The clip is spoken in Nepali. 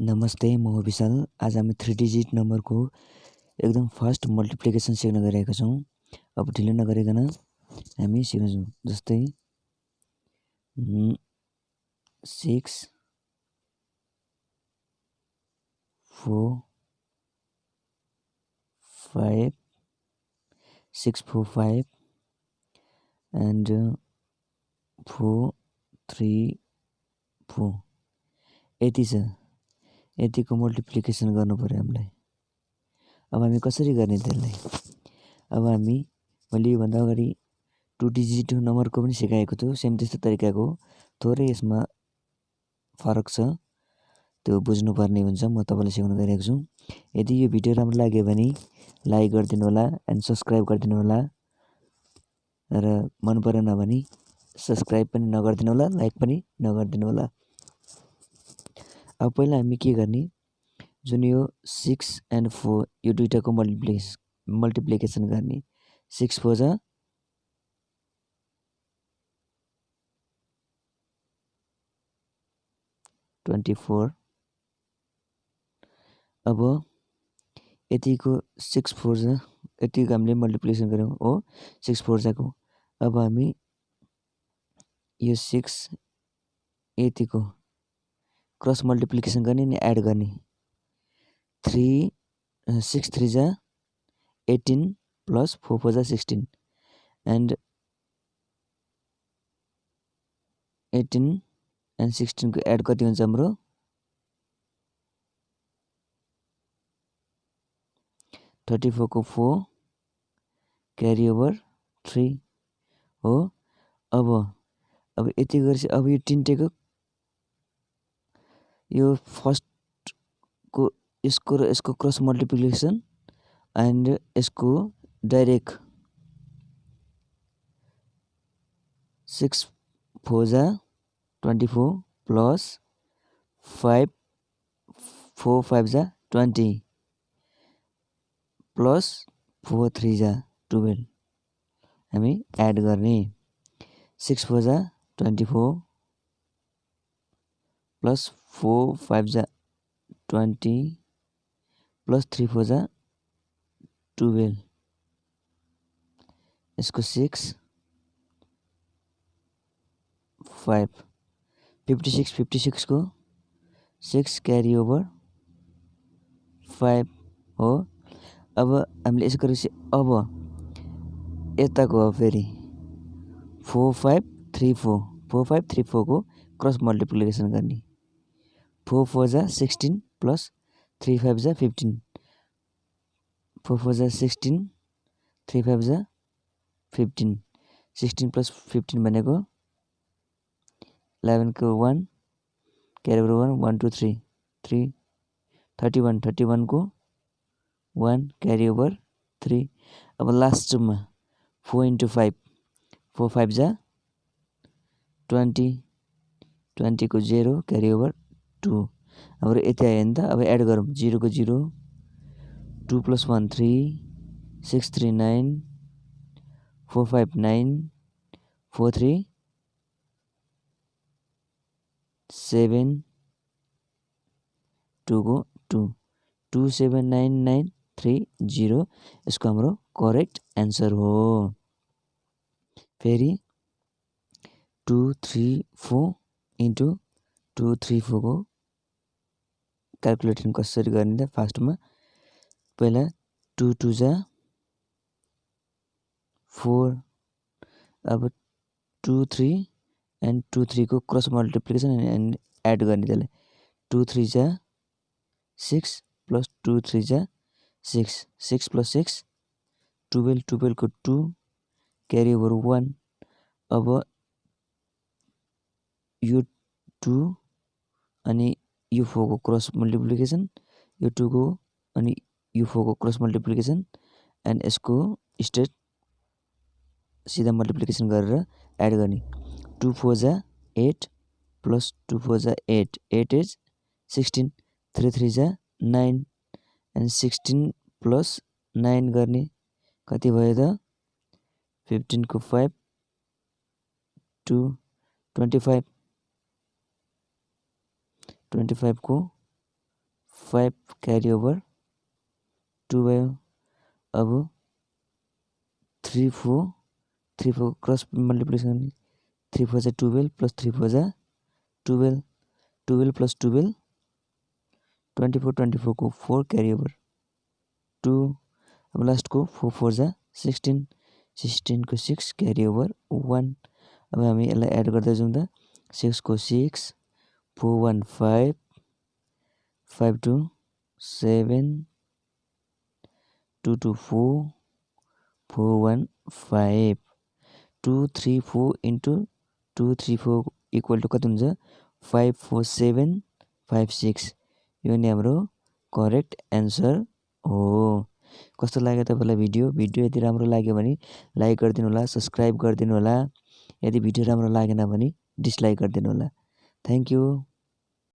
नमस्ते, म विशाल। आज हामी 3 डिजिट नम्बरको एकदम फास्ट मल्टिप्लिकेसन सिक्न गइरहेका छौँ। अब ढिलो नगरिकन हामी सिक्नेछौँ। जस्तै 6 4 5 6 4 5 and 4 3 4 यति छ। यतिको मल्टिप्लिकेसन गर्नु पर्यो हामीलाई। अब हामी कसरी गर्ने त्यसलाई? अब मैले योभन्दा अगाडि 2 डिजिट नम्बरको पनि सिकाएको छु। सेम त्यस्तो तरिकाको थोरै यसमा फरक छ, त्यो बुझ्नुपर्ने हुन्छ। म तपाईँलाई सिकाउन गइरहेको छु। यदि यो भिडियो राम्रो लाग्यो भने लाइक गरिदिनु होला एन्ड सब्सक्राइब गरिदिनु होला, र मन परेन भने सब्सक्राइब पनि नगरिदिनु होला, लाइक पनि नगरिदिनु होला। अब पहिला हामी के गर्ने, जुन यो 6 and 4 यो दुईटाको मल्टिप्लिकेसन गर्ने। 6 4 जा 24। अब यतिको 6 4 जा यतिको हामीले मल्टिप्लिकेसन गऱ्यौँ हो, 6 4 जाको। अब हामी यो 6 यतिको क्रस मल्टिप्लिकेसन गर्ने नि एड गर्ने। 6 3 जा 18 प्लस 4 4 जा 16 एन्ड 18 एन्ड 16 को एड कति हुन्छ हाम्रो 34 को 4 क्यारी ओभर 3 हो। अब यति गरेपछि अब यो तिनटेको यो फर्स्ट को यसको र यसको क्रस मल्टिप्लिकेसन एन्ड यसको डाइरेक्ट 6 4 जा 24 प्लस 5 4 5 जा 20 प्लस 4 3 जा 12 हामी एड गर्ने। 6 4 जा 24 प्लस 4 5 जा 20 प्लस 3 4 जा 12 यसको 6 5 56 को 6 क्यारी ओभर 5 हो। अब हामीले यसो गरेपछि अब यताको हो फेरि 4 5 3 4 4 5 3 4 को क्रस मल्टिप्लिकेसन गर्ने। 4 4 जा 16 प्लस 3 5 जा 15 4 4 जा 16 3 5 जा 15 16 प्लस 15 भनेको 11 को 1 क्यारी ओभर 1 1 2 3 3 31 को 1 क्यारी ओभर 3। अब लास्टमा 4 into 5 4 5 जा 20 20 को 0 क्यारी ओभर 2 हाम्रो यति आयो नि त। अब एड गरौँ 0 को 0 2 plus 1 3 6 3 9 4 5 9 4 3 7 2 को 2 2 7 9 9 3 0 यसको हाम्रो करेक्ट एन्सर हो। फेरि 2 3 4 इन्टु 2 3 4 को क्यालकुलेसन कसरी गर्ने त फास्टमा पहिला 2 2 जा 4 अब 2 3 एन्ड 2 3 को क्रस मल्टिप्लिकेसन एन्ड एड गर्ने त्यसलाई 2 3 जा 6 प्लस 2 3 जा 6 6 प्लस 6 12 को 2 क्यारी ओभर 1। अब यो 2 अनि यो 4 को क्रस मल्टिप्लिकेसन यो 2 को अनि यो 4 को क्रस मल्टिप्लिकेसन एन्ड यसको स्ट्रेट सिधा मल्टिप्लिकेसन गरेर एड गर्ने। 2 4 जा 8 प्लस 2 4 जा 8 8 इज 16 3 3 जा 9 एन्ड 16 प्लस 9 गर्ने कति भयो त 15 को 5 2 25 25 को 5 क्यारी ओभर 2 भयो। अब 3 4 क्रस मल्टिप्लिकेसन 3 4 जा 12 प्लस 3 4 जा 12 12 प्लस 12 24 24 को 4 क्यारी ओभर 2। अब लास्ट को 4 4 जा 16 16 को 6 क्यारी ओभर 1। अब हामी यसलाई एड गर्दै जाउँ त 6 को 6 4 1 5 5 2 7 2 2 4 4 1 5 2 3 4 इन्टु 2 3 4 इक्वल टु कति हुन्छ 5 4 7 5 6। यो नै हाम्रो करेक्ट एन्सर हो। कस्तो लाग्यो तपाईलाई भिडियो यदि राम्रो लाग्यो भने लाइक गरिदिनु होला, सब्स्क्राइब गरिदिनु होला। यदि भिडियो राम्रो लागेन भने डिसलाइक गरिदिनु होला। Thank you.